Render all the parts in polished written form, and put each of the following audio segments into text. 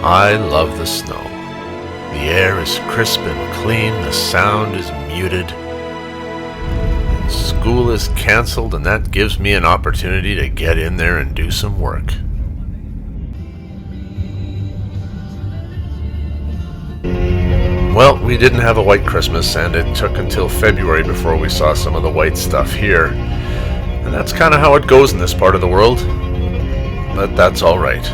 I love the snow. The air is crisp and clean, the sound is muted. School is cancelled, and that gives me an opportunity to get in there and do some work. Well, we didn't have a white Christmas, and it took until February before we saw some of the white stuff here. And that's kind of how it goes in this part of the world. But that's all right.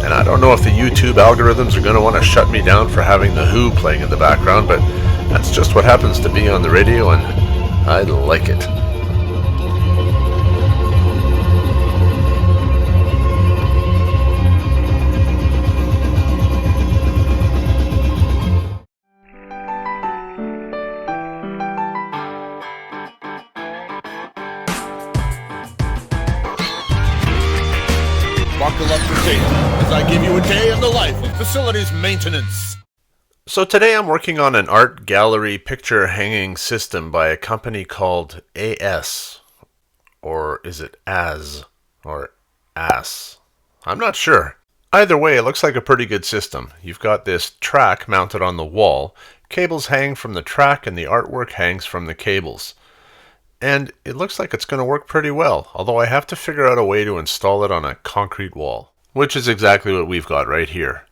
And I don't know if the YouTube algorithms are going to want to shut me down for having The Who playing in the background, but that's just what happens to be on the radio, and I like it. Buckle up for safety as I give you a day in the life of facilities maintenance. So today I'm working on an art gallery picture hanging system by a company called AS. Or is it AS? Or AS? I'm not sure. Either way, it looks like a pretty good system. You've got this track mounted on the wall, cables hang from the track, and the artwork hangs from the cables. And it looks like it's going to work pretty well, although I have to figure out a way to install it on a concrete wall, which is exactly what we've got right here.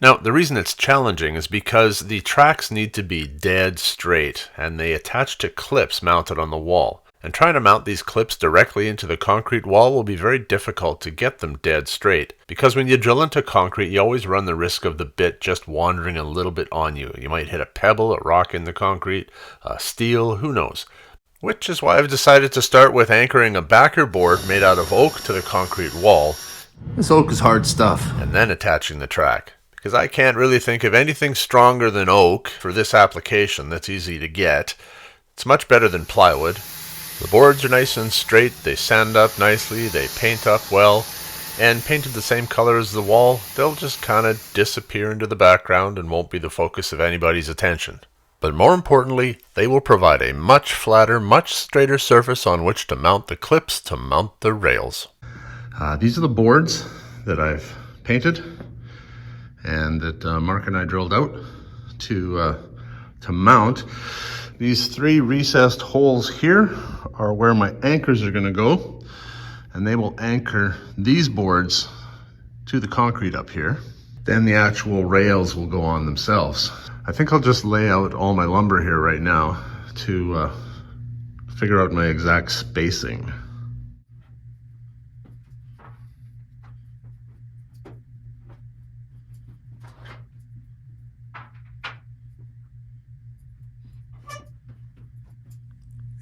Now, the reason it's challenging is because the tracks need to be dead straight, and they attach to clips mounted on the wall. And trying to mount these clips directly into the concrete wall will be very difficult to get them dead straight, because when you drill into concrete, you always run the risk of the bit just wandering a little bit on you. You might hit a pebble, a rock in the concrete, steel, who knows. Which is why I've decided to start with anchoring a backer board made out of oak to the concrete wall. This oak is hard stuff. And then attaching the track. Because I can't really think of anything stronger than oak for this application that's easy to get. It's much better than plywood. The boards are nice and straight, they sand up nicely, they paint up well, and painted the same color as the wall, they'll just kind of disappear into the background and won't be the focus of anybody's attention. But more importantly, they will provide a much flatter, much straighter surface on which to mount the clips to mount the rails. These are the boards that I've painted and that Mark and I drilled out to mount. These three recessed holes here are where my anchors are going to go, and they will anchor these boards to the concrete up here. Then the actual rails will go on themselves. I think I'll just lay out all my lumber here right now to figure out my exact spacing.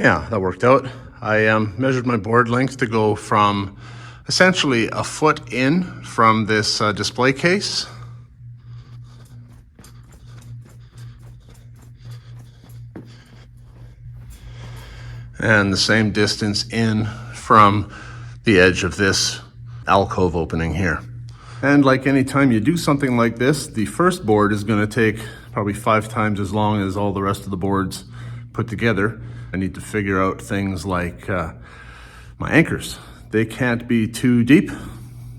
Yeah, that worked out. I measured my board length to go from essentially a foot in from this display case. And the same distance in from the edge of this alcove opening here. And like any time you do something like this, the first board is going to take probably 5 times as long as all the rest of the boards put together. I need to figure out things like my anchors. They can't be too deep,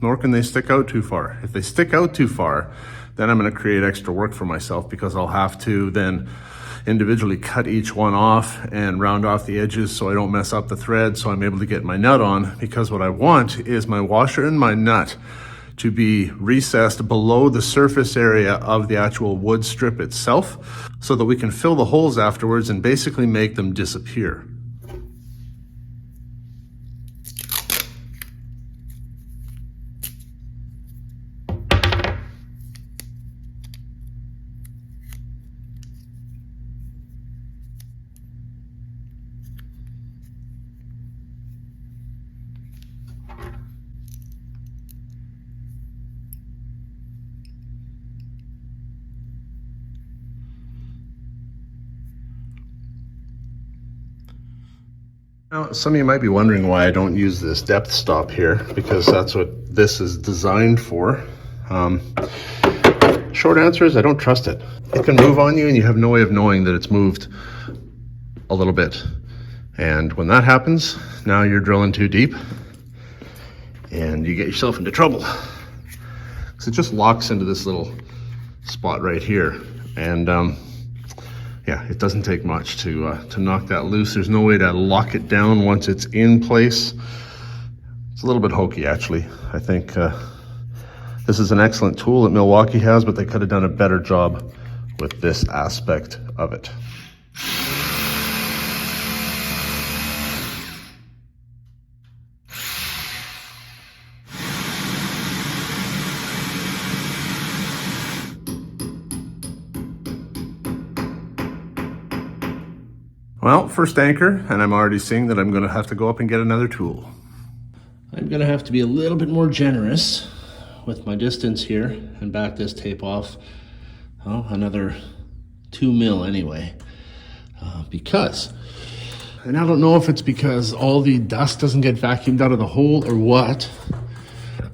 nor can they stick out too far. If they stick out too far, then I'm going to create extra work for myself, because I'll have to then individually cut each one off and round off the edges so I don't mess up the thread, so I'm able to get my nut on, because what I want is my washer and my nut to be recessed below the surface area of the actual wood strip itself, so that we can fill the holes afterwards and basically make them disappear. Now, some of you might be wondering why I don't use this depth stop here, because that's what this is designed for. Short answer is I don't trust it. It can move on you and you have no way of knowing that it's moved a little bit. And when that happens, now you're drilling too deep and you get yourself into trouble. So it just locks into this little spot right here. And yeah, it doesn't take much to knock that loose. There's no way to lock it down once it's in place. It's a little bit hokey, actually. I think this is an excellent tool that Milwaukee has, but they could have done a better job with this aspect of it. Well, first anchor, and I'm already seeing that I'm going to have to go up and get another tool. I'm going to have to be a little bit more generous with my distance here and back this tape off. Oh, another 2 mil anyway. Because, and I don't know if it's because all the dust doesn't get vacuumed out of the hole or what,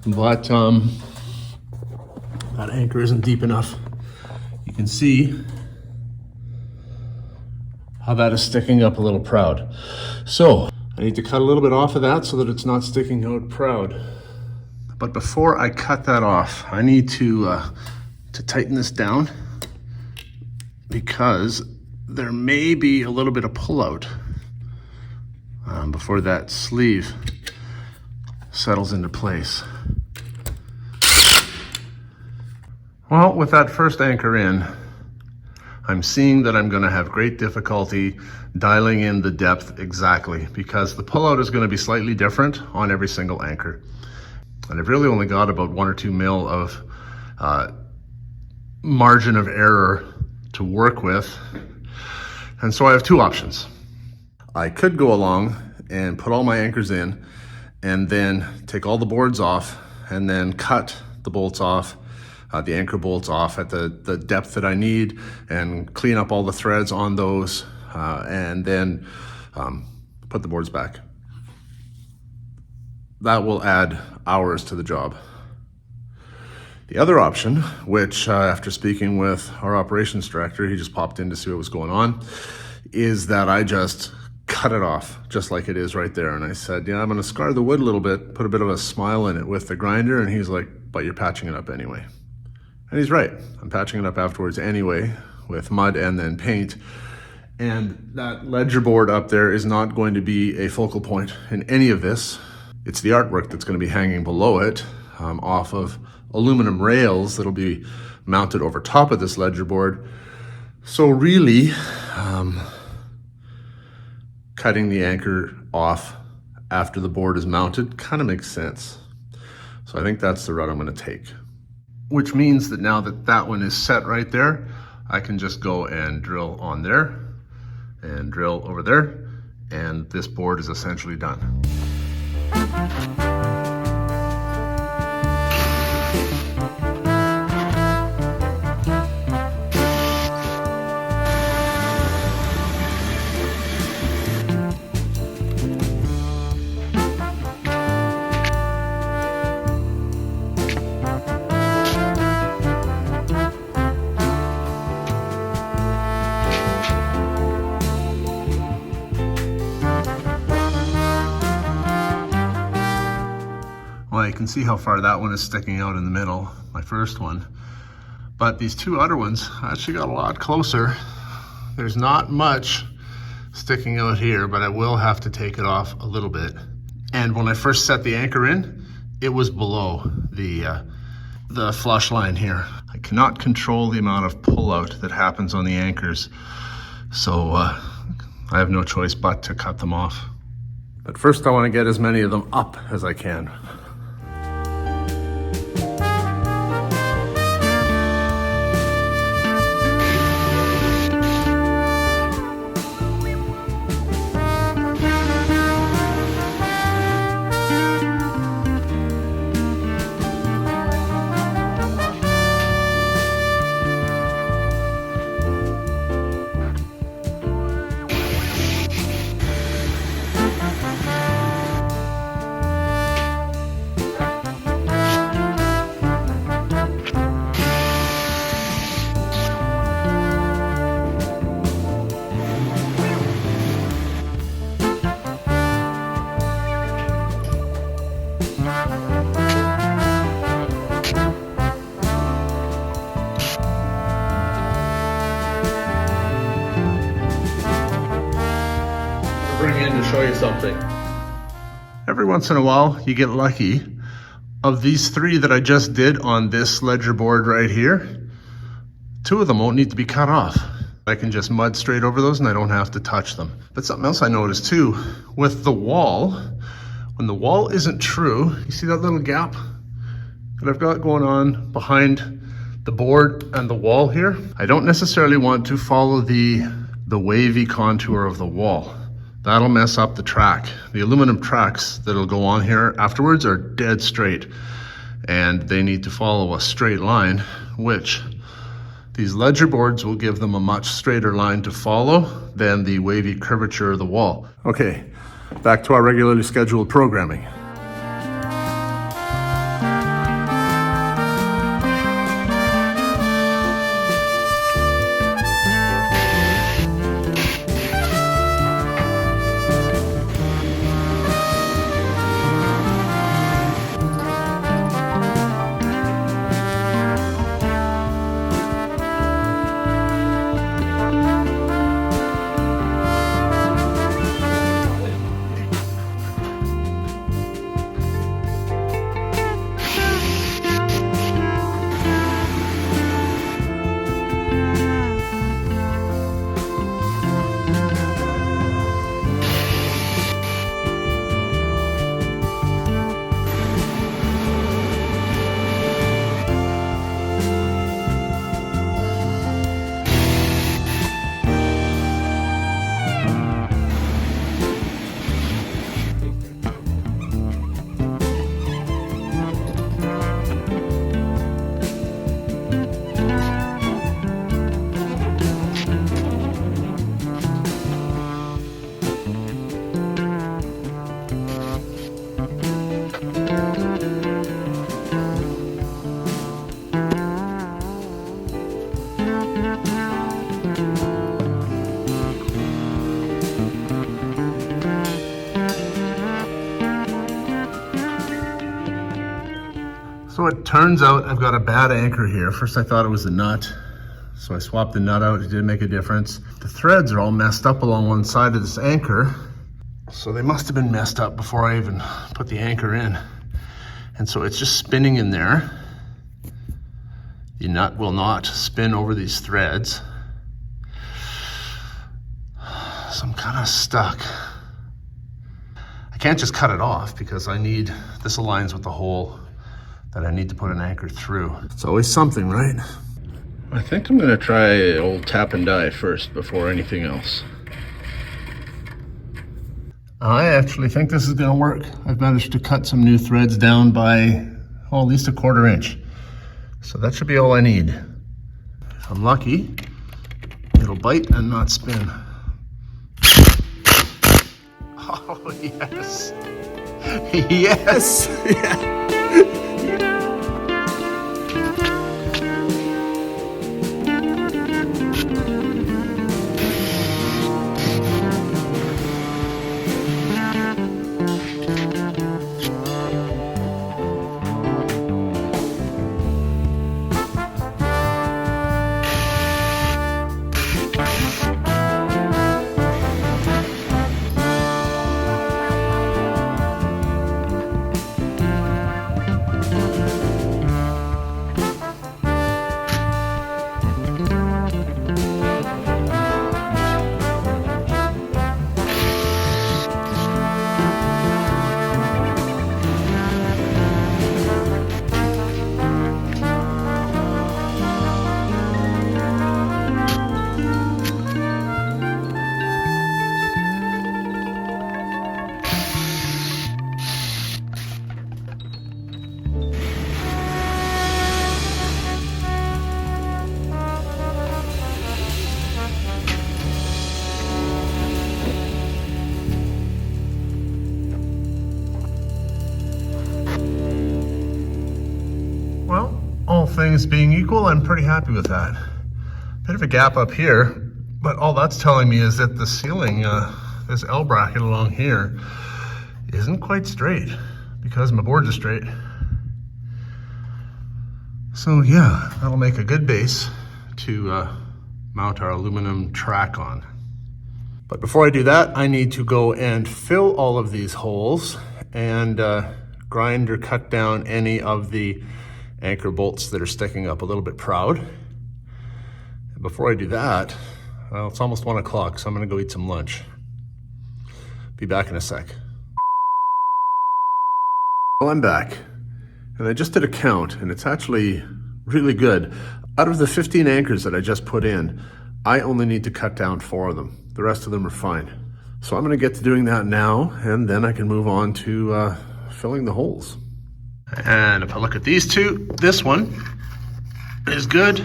but that anchor isn't deep enough. You can see how that is sticking up a little proud. So I need to cut a little bit off of that so that it's not sticking out proud. But before I cut that off, I need to tighten this down because there may be a little bit of pullout before that sleeve settles into place. Well, with that first anchor in, I'm seeing that I'm going to have great difficulty dialing in the depth exactly because the pullout is going to be slightly different on every single anchor. And I've really only got about 1 or 2 mil of margin of error to work with. And so I have two options. I could go along and put all my anchors in and then take all the boards off and then cut the bolts off, the anchor bolts off at the depth that I need and clean up all the threads on those and then put the boards back. That will add hours to the job. The other option, which after speaking with our operations director, he just popped in to see what was going on, is that I just cut it off just like it is right there. And I said, yeah, I'm gonna scar the wood a little bit, put a bit of a smile in it with the grinder. And he's like, but you're patching it up anyway. And he's right. I'm patching it up afterwards anyway with mud and then paint. And that ledger board up there is not going to be a focal point in any of this. It's the artwork that's going to be hanging below it off of aluminum rails that'll be mounted over top of this ledger board. So really, cutting the anchor off after the board is mounted kind of makes sense. So I think that's the route I'm going to take. Which means that now that that one is set right there, I can just go and drill on there and drill over there, and this board is essentially done. Well, you can see how far that one is sticking out in the middle, my first one. But these two other ones actually got a lot closer. There's not much sticking out here, but I will have to take it off a little bit. And when I first set the anchor in, it was below the flush line here. I cannot control the amount of pullout that happens on the anchors, so I have no choice but to cut them off. But first I want to get as many of them up as I can. in to show you something. Every once in a while, you get lucky. Of these 3 that I just did on this ledger board right here, 2 of them won't need to be cut off. I can just mud straight over those and I don't have to touch them. But something else I noticed too, with the wall, when the wall isn't true, you see that little gap that I've got going on behind the board and the wall here? I don't necessarily want to follow the wavy contour of the wall. That'll mess up the track. The aluminum tracks that'll go on here afterwards are dead straight, and they need to follow a straight line, which these ledger boards will give them a much straighter line to follow than the wavy curvature of the wall. Okay, back to our regularly scheduled programming. So it turns out I've got a bad anchor here. First I thought it was the nut, so I swapped the nut out. It didn't make a difference. The threads are all messed up along one side of this anchor, so they must have been messed up before I even put the anchor in. And so it's just spinning in there. The nut will not spin over these threads. So I'm kind of stuck. I can't just cut it off because this aligns with the hole that I need to put an anchor through. It's always something, right? I think I'm gonna try old tap and die first before anything else. I actually think this is gonna work. I've managed to cut some new threads down by, at least a 1/4 inch. So that should be all I need. If I'm lucky, it'll bite and not spin. Oh, yes. Yes. Yeah. Things being equal, I'm pretty happy with that. Bit of a gap up here, but all that's telling me is that the ceiling, this L bracket along here, isn't quite straight because my boards are straight. So yeah, that'll make a good base to mount our aluminum track on. But before I do that, I need to go and fill all of these holes and grind or cut down any of the anchor bolts that are sticking up a little bit proud. And before I do that, well, it's almost 1 o'clock, so I'm gonna go eat some lunch. Be back in a sec. Well, I'm back, and I just did a count, and it's actually really good. Out of the 15 anchors that I just put in, I only need to cut down 4 of them. The rest of them are fine. So I'm gonna get to doing that now, and then I can move on to filling the holes. And if I look at these two, this one is good.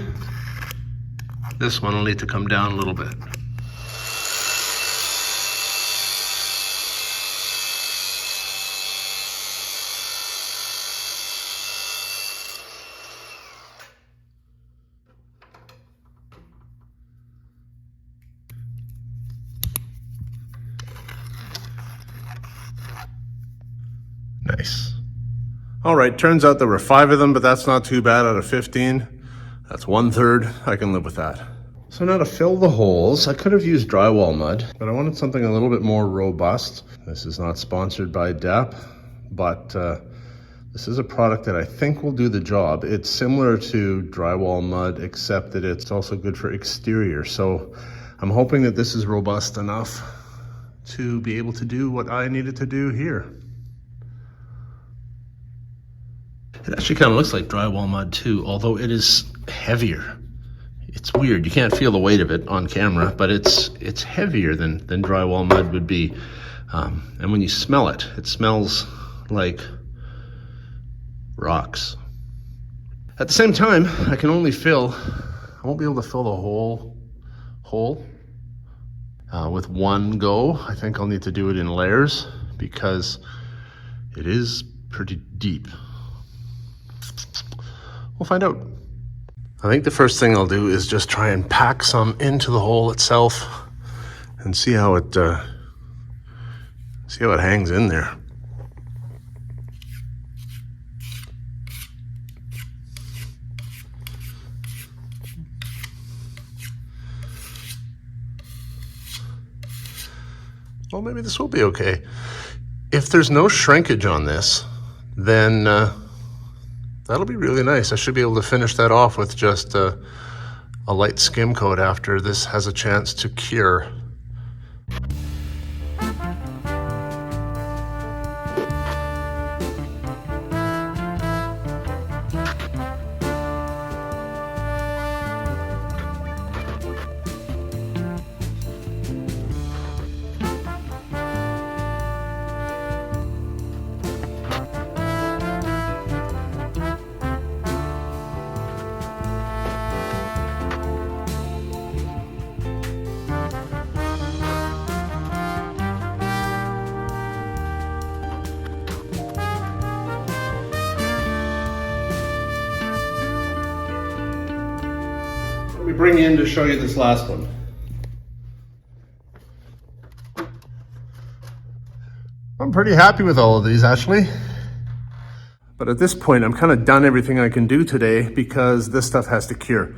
This one will need to come down a little bit. Nice. All right, turns out there were 5 of them, but that's not too bad out of 15. That's 1/3, I can live with that. So now to fill the holes, I could have used drywall mud, but I wanted something a little bit more robust. This is not sponsored by DAP, but this is a product that I think will do the job. It's similar to drywall mud, except that it's also good for exterior. So I'm hoping that this is robust enough to be able to do what I needed to do here. It actually kind of looks like drywall mud too, although it is heavier. It's weird, you can't feel the weight of it on camera, but it's heavier than drywall mud would be. And when you smell it, it smells like rocks. At the same time, I won't be able to fill the whole hole with one go. I think I'll need to do it in layers because it is pretty deep. We'll find out. I think the first thing I'll do is just try and pack some into the hole itself and see how it hangs in there. Well, maybe this will be okay. If there's no shrinkage on this, then that'll be really nice. I should be able to finish that off with just a light skim coat after this has a chance to cure. Let me bring you in to show you this last one. I'm pretty happy with all of these actually. But at this point, I'm kind of done everything I can do today because this stuff has to cure.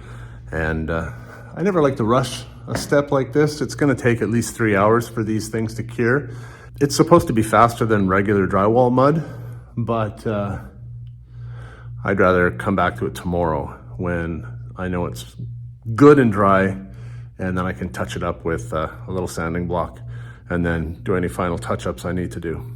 And I never like to rush a step like this. It's gonna take at least 3 hours for these things to cure. It's supposed to be faster than regular drywall mud, but I'd rather come back to it tomorrow when I know it's good and dry, and then I can touch it up with a little sanding block and then do any final touch-ups I need to do.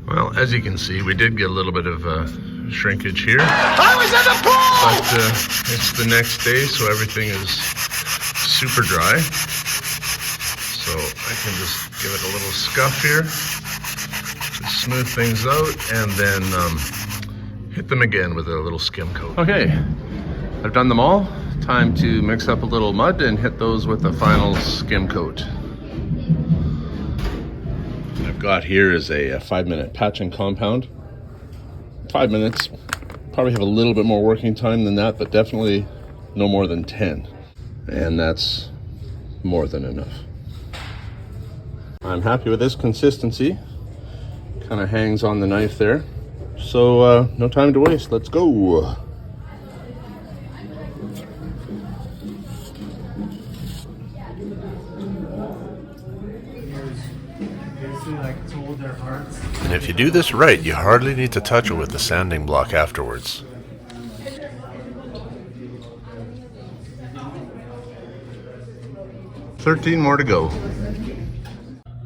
Well, as you can see, we did get a little bit of shrinkage here. I was in the pool! But it's the next day, so everything is super dry. So I can just give it a little scuff here to smooth things out, and then hit them again with a little skim coat. Okay, I've done them all. Time to mix up a little mud and hit those with a final skim coat. What I've got here is a 5-minute patching compound. 5 minutes. Probably have a little bit more working time than that, but definitely no more than 10. And that's more than enough. I'm happy with this consistency. Kind of hangs on the knife there. So no time to waste, let's go. And if you do this right, you hardly need to touch it with the sanding block afterwards. $13 more to go.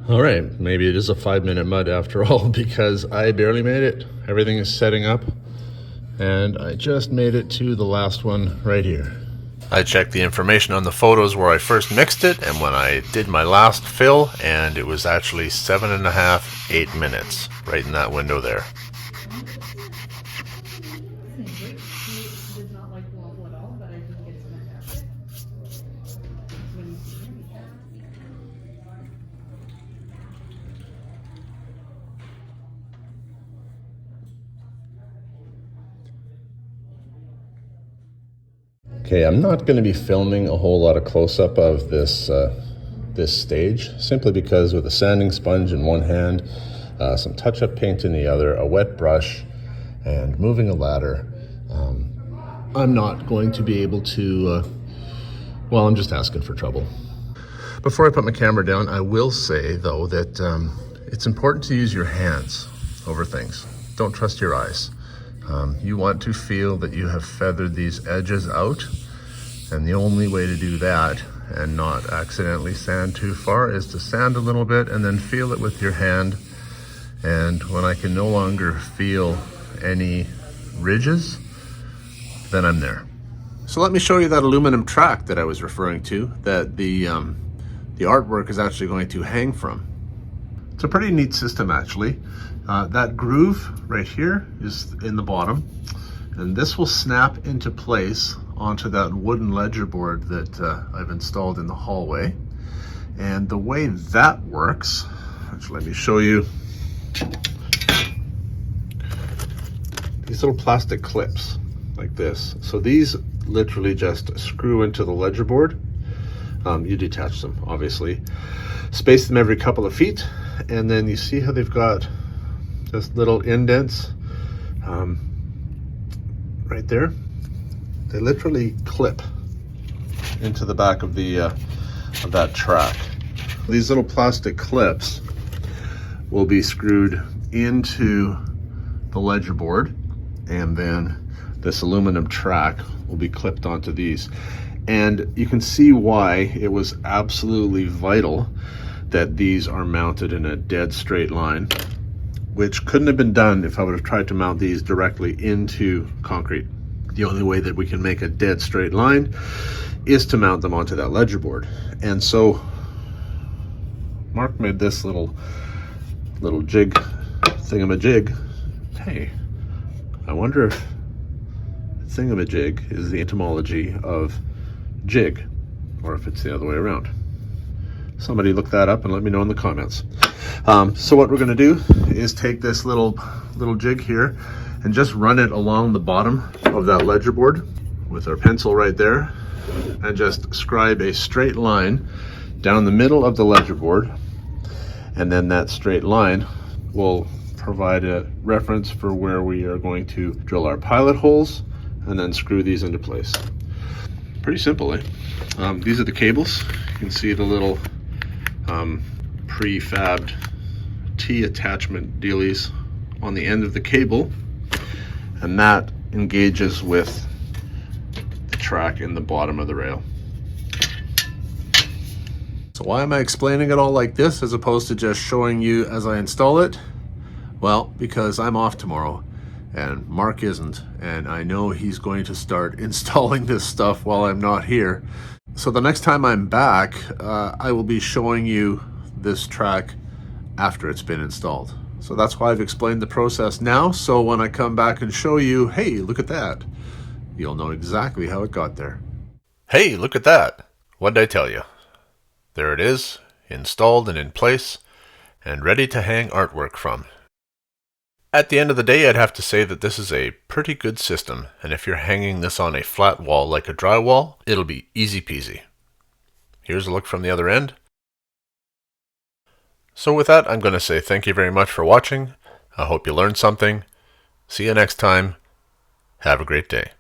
All right, maybe it is a 5-minute mud after all, because I barely made it. Everything is setting up, and I just made it to the last one right here. I checked the information on the photos where I first mixed it and when I did my last fill, and it was actually 7.5, 8 minutes, right in that window there. Okay, I'm not going to be filming a whole lot of close-up of this stage, simply because with a sanding sponge in one hand, some touch-up paint in the other, a wet brush, and moving a ladder, I'm not going to be able to, well, I'm just asking for trouble. Before I put my camera down, I will say, though, that it's important to use your hands over things. Don't trust your eyes. You want to feel that you have feathered these edges out, and the only way to do that and not accidentally sand too far is to sand a little bit and then feel it with your hand. And when I can no longer feel any ridges, then I'm there. So let me show you that aluminum track that I was referring to, that the artwork is actually going to hang from. It's a pretty neat system, actually. That groove right here is in the bottom, and this will snap into place onto that wooden ledger board that I've installed in the hallway. And the way that works, actually, let me show you. These little plastic clips like this. So these literally just screw into the ledger board. You detach them, obviously. Space them every couple of feet, and then you see how they've got just little indents right there. They literally clip into the back of the of that track. These little plastic clips will be screwed into the ledger board, and then this aluminum track will be clipped onto these. And you can see why it was absolutely vital that these are mounted in a dead straight line, which couldn't have been done if I would have tried to mount these directly into concrete. The only way that we can make a dead straight line is to mount them onto that ledger board. And so Mark made this little jig thingamajig. Hey, I wonder if thingamajig is the etymology of jig, or if it's the other way around. Somebody look that up and let me know in the comments. So what we're going to do is take this little jig here and just run it along the bottom of that ledger board with our pencil right there, and just scribe a straight line down the middle of the ledger board, and then that straight line will provide a reference for where we are going to drill our pilot holes and then screw these into place. Pretty simple, eh? These are the cables. You can see the little prefabbed T-attachment dealies on the end of the cable, and that engages with the track in the bottom of the rail. So why am I explaining it all like this as opposed to just showing you as I install it? Well, because I'm off tomorrow and Mark isn't, and I know he's going to start installing this stuff while I'm not here. So the next time I'm back, I will be showing you this track after it's been installed. So that's why I've explained the process now, so when I come back and show you, hey, look at that, you'll know exactly how it got there. Hey, look at that! What'd I tell you? There it is, installed and in place, and ready to hang artwork from. At the end of the day, I'd have to say that this is a pretty good system, and if you're hanging this on a flat wall like a drywall, it'll be easy peasy. Here's a look from the other end. So with that, I'm going to say thank you very much for watching. I hope you learned something. See you next time. Have a great day.